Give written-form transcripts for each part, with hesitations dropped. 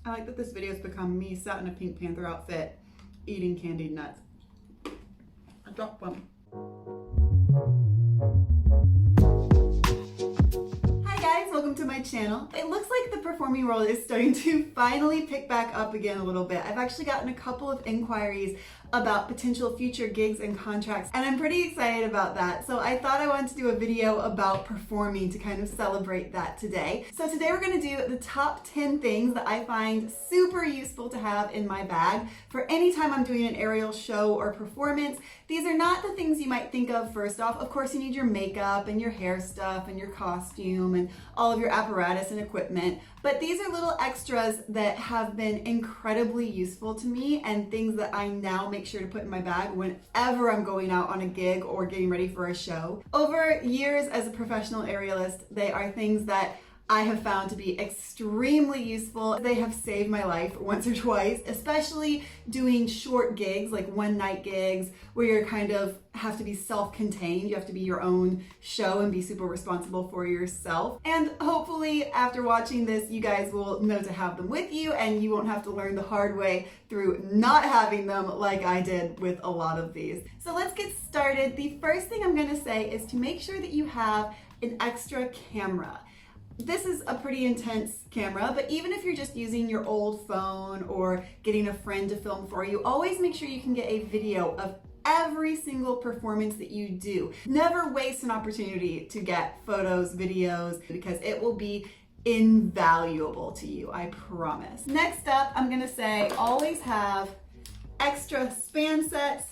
I like that this video has become me sat in a Pink Panther outfit eating candied nuts. I dropped one. Welcome to my channel. It looks like the performing world is starting to finally pick back up again a little bit. I've actually gotten a couple of inquiries about potential future gigs and contracts, and I'm pretty excited about that. So I thought I wanted to do a video about performing to kind of celebrate that today. So today we're going to do the top 10 things that I find super useful to have in my bag for any time I'm doing an aerial show or performance. These are not the things you might think of first off. Of course, you need your makeup and your hair stuff and your costume and all of your apparatus and equipment. But these are little extras that have been incredibly useful to me and things that I now make sure to put in my bag whenever I'm going out on a gig or getting ready for a show. Over years as a professional aerialist, they are things that I have found to be extremely useful. They have saved my life once or twice, especially doing short gigs, like one night gigs, where you're kind of have to be self-contained. You have to be your own show and be super responsible for yourself. And hopefully after watching this, you guys will know to have them with you and you won't have to learn the hard way through not having them like I did with a lot of these. So let's get started. The first thing I'm gonna say is to make sure that you have an extra camera. This is a pretty intense camera, but even if you're just using your old phone or getting a friend to film for you, always make sure you can get a video of every single performance that you do. Never waste an opportunity to get photos, videos, because it will be invaluable to you, I promise. Next up, I'm gonna say always have extra span sets,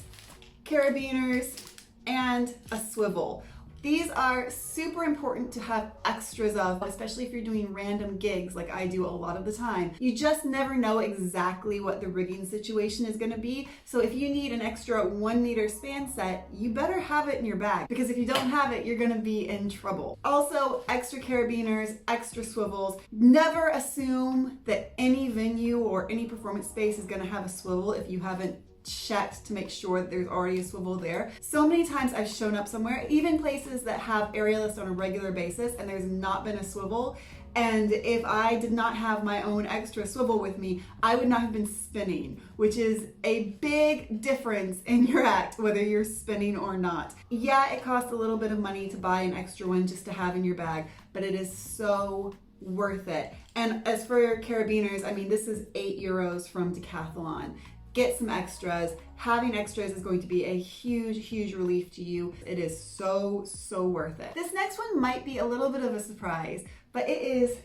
carabiners, and a swivel. These are super important to have extras of, especially if you're doing random gigs like I do a lot of the time. You just never know exactly what the rigging situation is going to be. So if you need an extra 1 meter span set, you better have it in your bag, because if you don't have it, you're going to be in trouble. Also, extra carabiners, extra swivels. Never assume that any venue or any performance space is going to have a swivel if you haven't checked to make sure that there's already a swivel there. So many times I've shown up somewhere, even places that have aerialists on a regular basis, and there's not been a swivel. And if I did not have my own extra swivel with me, I would not have been spinning, which is a big difference in your act, whether you're spinning or not. Yeah, it costs a little bit of money to buy an extra one just to have in your bag, but it is so worth it. And as for carabiners, I mean, this is €8 from Decathlon. Get some extras. Having extras is going to be a huge, huge relief to you. It is so, so worth it. This next one might be a little bit of a surprise, but it is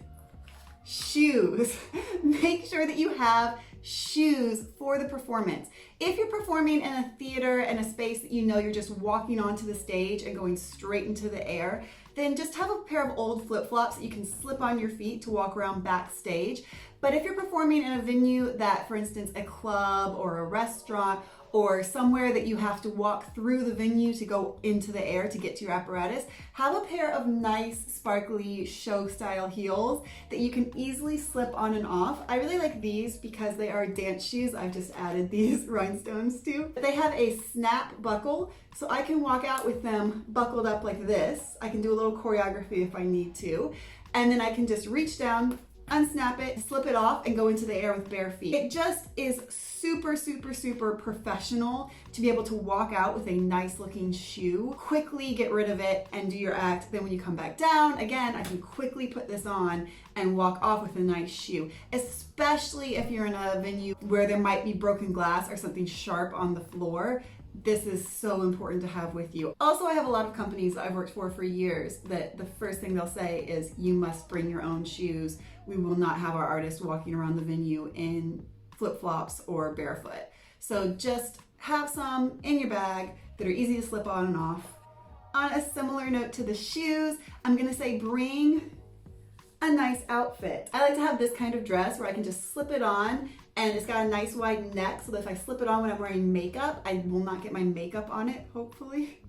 shoes. Make sure that you have shoes for the performance. If you're performing in a theater and a space that you know you're just walking onto the stage and going straight into the air, then just have a pair of old flip-flops that you can slip on your feet to walk around backstage. But if you're performing in a venue that, for instance, a club or a restaurant or somewhere that you have to walk through the venue to go into the air to get to your apparatus, have a pair of nice, sparkly, show-style heels that you can easily slip on and off. I really like these because they are dance shoes. I've just added these rhinestones to. They have a snap buckle, so I can walk out with them buckled up like this. I can do a little choreography if I need to, and then I can just reach down, unsnap it, slip it off, and go into the air with bare feet. It just is super, super, super professional to be able to walk out with a nice looking shoe, quickly get rid of it and do your act. Then when you come back down, again, I can quickly put this on and walk off with a nice shoe, especially if you're in a venue where there might be broken glass or something sharp on the floor. This is so important to have with you. Also, I have a lot of companies that I've worked for years that the first thing they'll say is, you must bring your own shoes. We will not have our artists walking around the venue in flip-flops or barefoot. So just have some in your bag that are easy to slip on and off. On a similar note to the shoes, I'm gonna say bring a nice outfit. I like to have this kind of dress where I can just slip it on, and it's got a nice wide neck so that if I slip it on when I'm wearing makeup, I will not get my makeup on it, hopefully.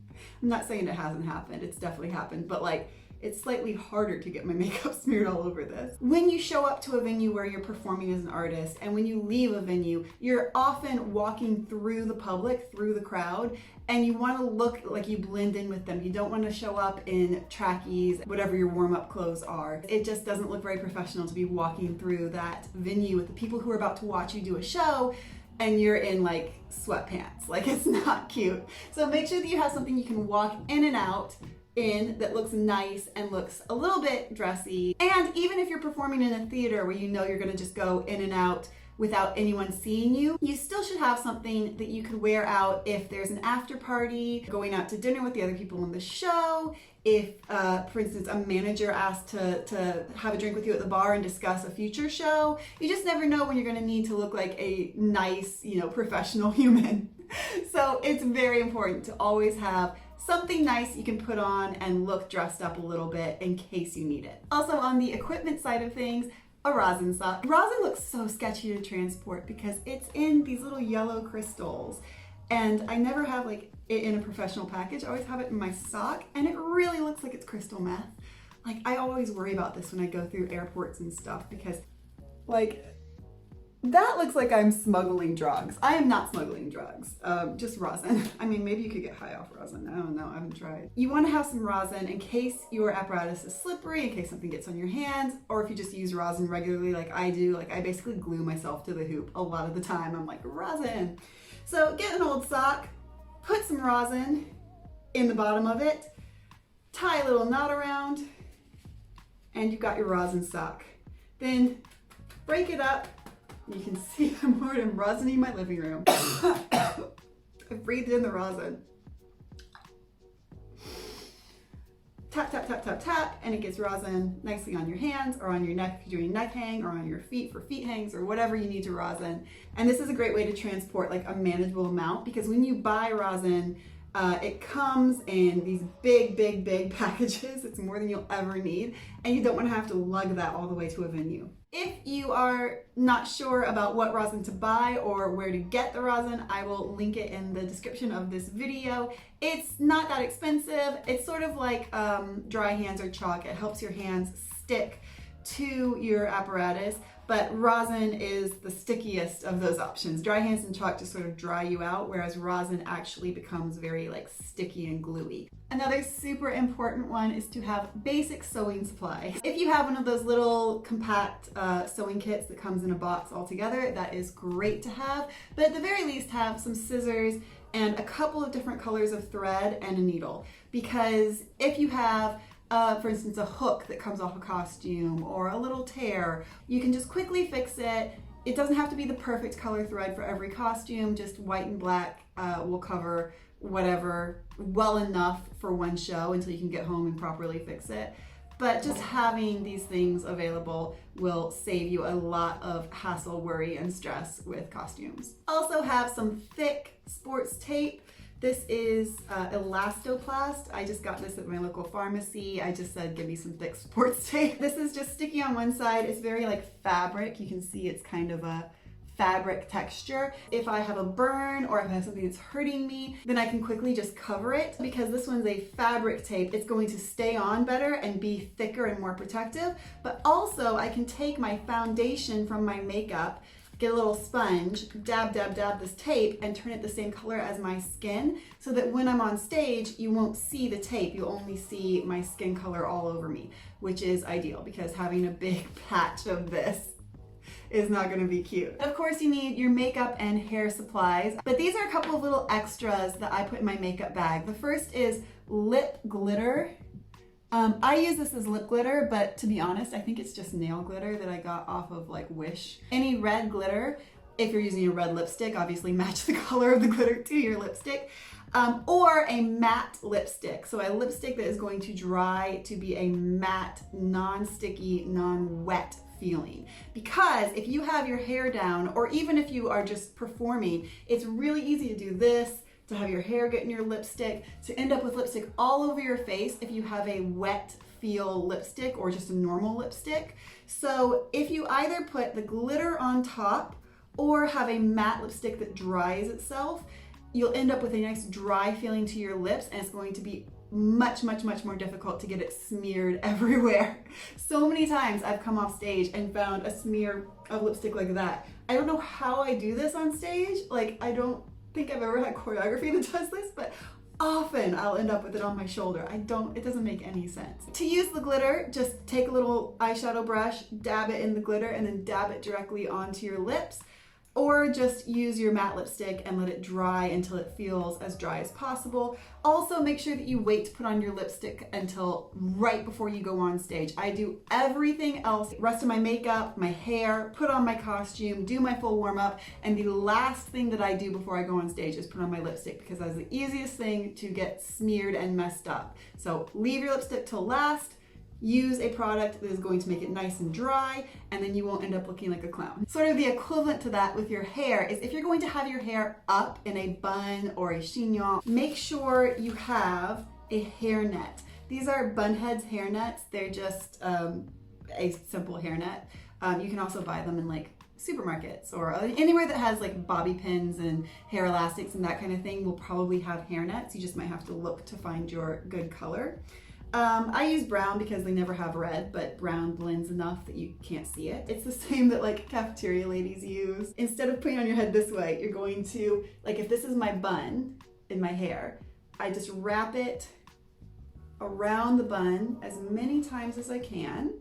I'm not saying it hasn't happened, it's definitely happened, but like, it's slightly harder to get my makeup smeared all over this. When you show up to a venue where you're performing as an artist, and when you leave a venue, you're often walking through the public, through the crowd, and you want to look like you blend in with them. You don't want to show up in trackies, whatever your warm-up clothes are. It just doesn't look very professional to be walking through that venue with the people who are about to watch you do a show and you're in like sweatpants. Like, it's not cute. So make sure that you have something you can walk in and out in that looks nice and looks a little bit dressy. And even if you're performing in a theater where you know you're gonna just go in and out without anyone seeing you, you still should have something that you could wear out if there's an after party, going out to dinner with the other people in the show, if, for instance, a manager asked to have a drink with you at the bar and discuss a future show. You just never know when you're gonna need to look like a nice, professional human. So it's very important to always have something nice you can put on and look dressed up a little bit in case you need it. Also, on the equipment side of things, a rosin sock. Rosin looks so sketchy to transport because it's in these little yellow crystals, and I never have like it in a professional package. I always have it in my sock, and it really looks like it's crystal meth. Like, I always worry about this when I go through airports and stuff because, like, that looks like I'm smuggling drugs. I am not smuggling drugs, just rosin. I mean, maybe you could get high off rosin. I don't know, I haven't tried. You want to have some rosin in case your apparatus is slippery, in case something gets on your hands, or if you just use rosin regularly like I do. Like, I basically glue myself to the hoop a lot of the time. I'm like, rosin. So get an old sock, put some rosin in the bottom of it, tie a little knot around, and you've got your rosin sock. Then break it up. You can see I'm already rosining my living room. I breathed in the rosin. Tap, tap, tap, tap, tap, and it gets rosin nicely on your hands or on your neck if you're doing neck hang, or on your feet for feet hangs, or whatever you need to rosin. And this is a great way to transport like a manageable amount, because when you buy rosin, it comes in these big, big, big packages. It's more than you'll ever need, and you don't want to have to lug that all the way to a venue. If you are not sure about what rosin to buy or where to get the rosin, I will link it in the description of this video. It's not that expensive. It's sort of like dry hands or chalk. It helps your hands stick to your apparatus, but rosin is the stickiest of those options. Dry hands and chalk just sort of dry you out, whereas rosin actually becomes very like sticky and gluey. Another super important one is to have basic sewing supplies. If you have one of those little compact sewing kits that comes in a box all together, that is great to have, but at the very least have some scissors and a couple of different colors of thread and a needle, because if you have for instance, a hook that comes off a costume or a little tear, you can just quickly fix it. It doesn't have to be the perfect color thread for every costume. Just white and black will cover whatever well enough for one show until you can get home and properly fix it. But just having these things available will save you a lot of hassle, worry, and stress with costumes. Also have some thick sports tape. This is Elastoplast. I just got this at my local pharmacy. I just said, give me some thick sports tape. This is just sticky on one side. It's very like fabric. You can see it's kind of a fabric texture. If I have a burn or if I have something that's hurting me, then I can quickly just cover it. Because this one's a fabric tape, it's going to stay on better and be thicker and more protective. But also I can take my foundation from my makeup, get a little sponge, dab, dab, dab this tape, and turn it the same color as my skin, so that when I'm on stage, you won't see the tape, you'll only see my skin color all over me, which is ideal, because having a big patch of this is not gonna be cute. Of course, you need your makeup and hair supplies, but these are a couple of little extras that I put in my makeup bag. The first is lip glitter. I use this as lip glitter, but to be honest, I think it's just nail glitter that I got off of like Wish. Any red glitter, if you're using a red lipstick, obviously match the color of the glitter to your lipstick, or a matte lipstick. So a lipstick that is going to dry to be a matte, non-sticky, non-wet feeling. Because if you have your hair down, or even if you are just performing, it's really easy to do this, to have your hair get in your lipstick, to end up with lipstick all over your face if you have a wet feel lipstick or just a normal lipstick. So if you either put the glitter on top or have a matte lipstick that dries itself, you'll end up with a nice dry feeling to your lips, and it's going to be much more difficult to get it smeared everywhere. So many times I've come off stage and found a smear of lipstick like that. I don't know how I do this on stage. Like, I don't think I've ever had choreography that does this, but often I'll end up with it on my shoulder. It doesn't make any sense. To use the glitter, just take a little eyeshadow brush, dab it in the glitter, and then dab it directly onto your lips. Or just use your matte lipstick and let it dry until it feels as dry as possible. Also, make sure that you wait to put on your lipstick until right before you go on stage. I do everything else, rest of my makeup, my hair, put on my costume, do my full warm up, and the last thing that I do before I go on stage is put on my lipstick, because that's the easiest thing to get smeared and messed up. So leave your lipstick till last. Use a product that is going to make it nice and dry, and then you won't end up looking like a clown. Sort of the equivalent to that with your hair is if you're going to have your hair up in a bun or a chignon, make sure you have a hairnet. These are Bunhead's hairnets. They're just a simple hairnet. You can also buy them in like supermarkets or anywhere that has like bobby pins and hair elastics and that kind of thing will probably have hairnets. You just might have to look to find your good color. I use brown because they never have red, but brown blends enough that you can't see it. It's the same that like cafeteria ladies use. Instead of putting on your head this way, you're going to, like if this is my bun in my hair, I just wrap it around the bun as many times as I can,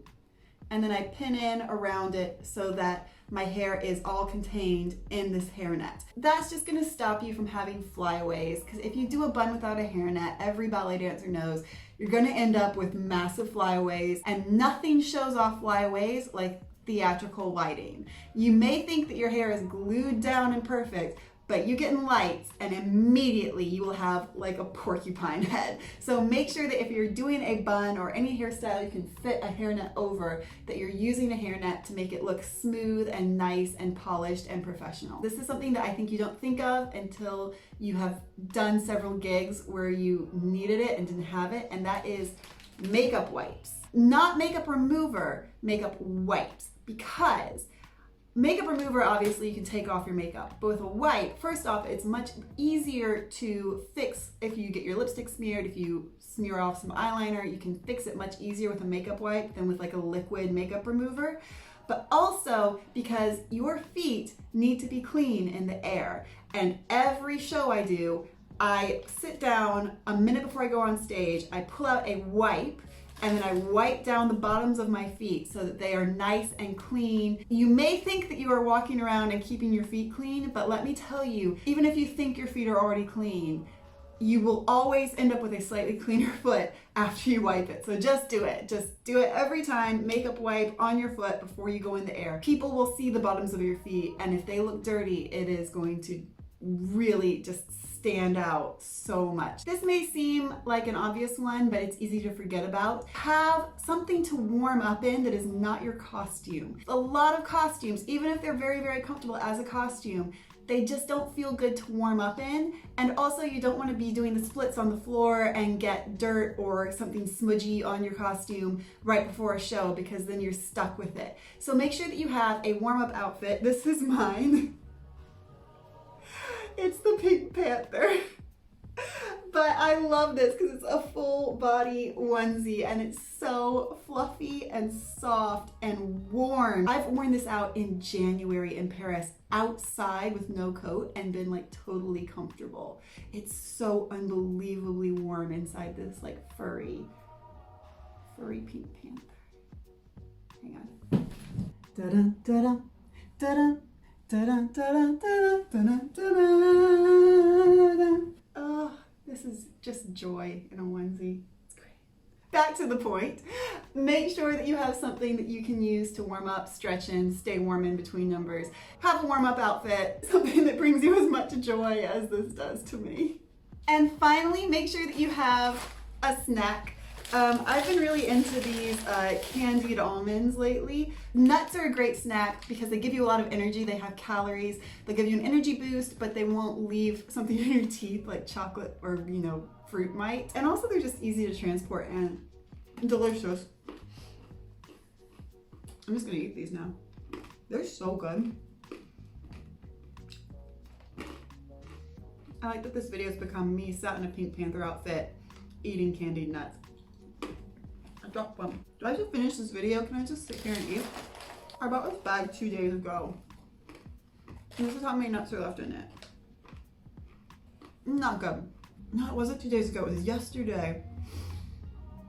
and then I pin in around it so that my hair is all contained in this hairnet. That's just gonna stop you from having flyaways, because if you do a bun without a hairnet, every ballet dancer knows you're gonna end up with massive flyaways, and nothing shows off flyaways like theatrical lighting. You may think that your hair is glued down and perfect, but you get in lights and immediately you will have like a porcupine head. So make sure that if you're doing a bun or any hairstyle you can fit a hairnet over, that you're using a hairnet to make it look smooth and nice and polished and professional. This is something that I think you don't think of until you have done several gigs where you needed it and didn't have it, and that is makeup wipes. Not makeup remover, makeup wipes, because makeup remover, obviously you can take off your makeup, but with a wipe, first off, it's much easier to fix if you get your lipstick smeared. If you smear off some eyeliner, you can fix it much easier with a makeup wipe than with like a liquid makeup remover. But also because your feet need to be clean in the air. And every show I do, I sit down a minute before I go on stage, I pull out a wipe, and then I wipe down the bottoms of my feet so that they are nice and clean. You may think that you are walking around and keeping your feet clean, but let me tell you, even if you think your feet are already clean, you will always end up with a slightly cleaner foot after you wipe it. So just do it. Just do it every time. Makeup wipe on your foot before you go in the air. People will see the bottoms of your feet, and if they look dirty, it is going to really just stand out so much. This may seem like an obvious one, but it's easy to forget about. Have something to warm up in that is not your costume. A lot of costumes, even if they're very comfortable as a costume, they just don't feel good to warm up in. And also you don't want to be doing the splits on the floor and get dirt or something smudgy on your costume right before a show, because then you're stuck with it. So make sure that you have a warm-up outfit. This is mine. It's the Pink Panther. But I love this because it's a full body onesie and it's so fluffy and soft and warm. I've worn this out in January in Paris outside with no coat and been like totally comfortable. It's so unbelievably warm inside this like furry Pink Panther. Hang on. Da-dun, da-dun, da-dun. Oh, this is just joy in a onesie. It's great. Back to the point. Make sure that you have something that you can use to warm up, stretch in, stay warm in between numbers. Have a warm-up outfit, something that brings you as much joy as this does to me. And finally, make sure that you have a snack. I've been really into these candied almonds lately. Nuts are a great snack because they give you a lot of energy. They have calories. They'll give you an energy boost, but they won't leave something in your teeth like chocolate or, you know, fruit might. And also they're just easy to transport and delicious. I'm just gonna eat these now. They're so good. I like that this video has become me sat in a Pink Panther outfit eating candied nuts. I dropped one. Do I have to finish this video? Can I just sit here and eat? I bought this bag 2 days ago. And this is how many nuts are left in it. Not good. No, it wasn't 2 days ago. It was yesterday.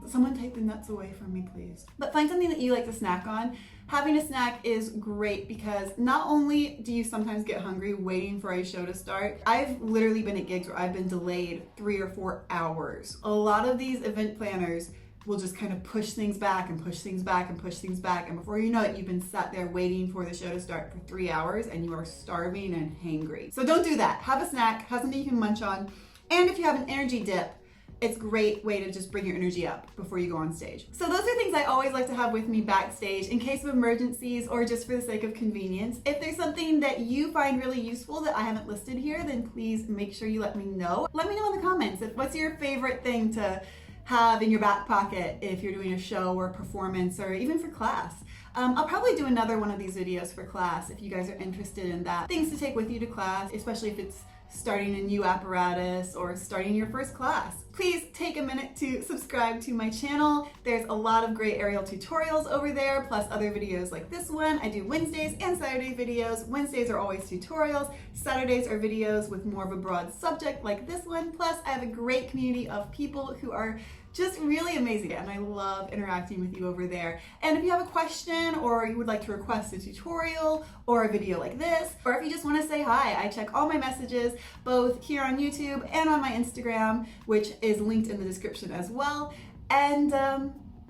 Someone take the nuts away from me, please. But find something that you like to snack on. Having a snack is great because not only do you sometimes get hungry waiting for a show to start, I've literally been at gigs where I've been delayed 3 or 4 hours. A lot of these event planners will just kind of push things back and push things back and push things back, and before you know it, you've been sat there waiting for the show to start for 3 hours and you are starving and hangry. So don't do that. Have a snack, have something you can munch on, and if you have an energy dip, it's a great way to just bring your energy up before you go on stage. So those are things I always like to have with me backstage in case of emergencies or just for the sake of convenience. If there's something that you find really useful that I haven't listed here, then please make sure you let me know. Let me know in the comments. What's your favorite thing to have in your back pocket if you're doing a show or a performance or even for class? I'll probably do another one of these videos for class if you guys are interested in that. Things to take with you to class, especially if it's starting a new apparatus or starting your first class. Please take a minute to subscribe to my channel. There's a lot of great aerial tutorials over there, plus other videos like this one. I do Wednesdays and Saturday videos. Wednesdays are always tutorials. Saturdays are videos with more of a broad subject like this one. Plus, I have a great community of people who are just really amazing, and I love interacting with you over there. And if you have a question or you would like to request a tutorial or a video like this, or if you just want to say hi, I check all my messages both here on YouTube and on my Instagram, which is linked in the description as well. And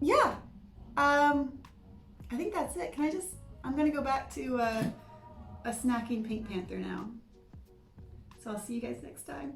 yeah, I think that's it. I'm gonna go back to a snacking Pink Panther now. So I'll see you guys next time.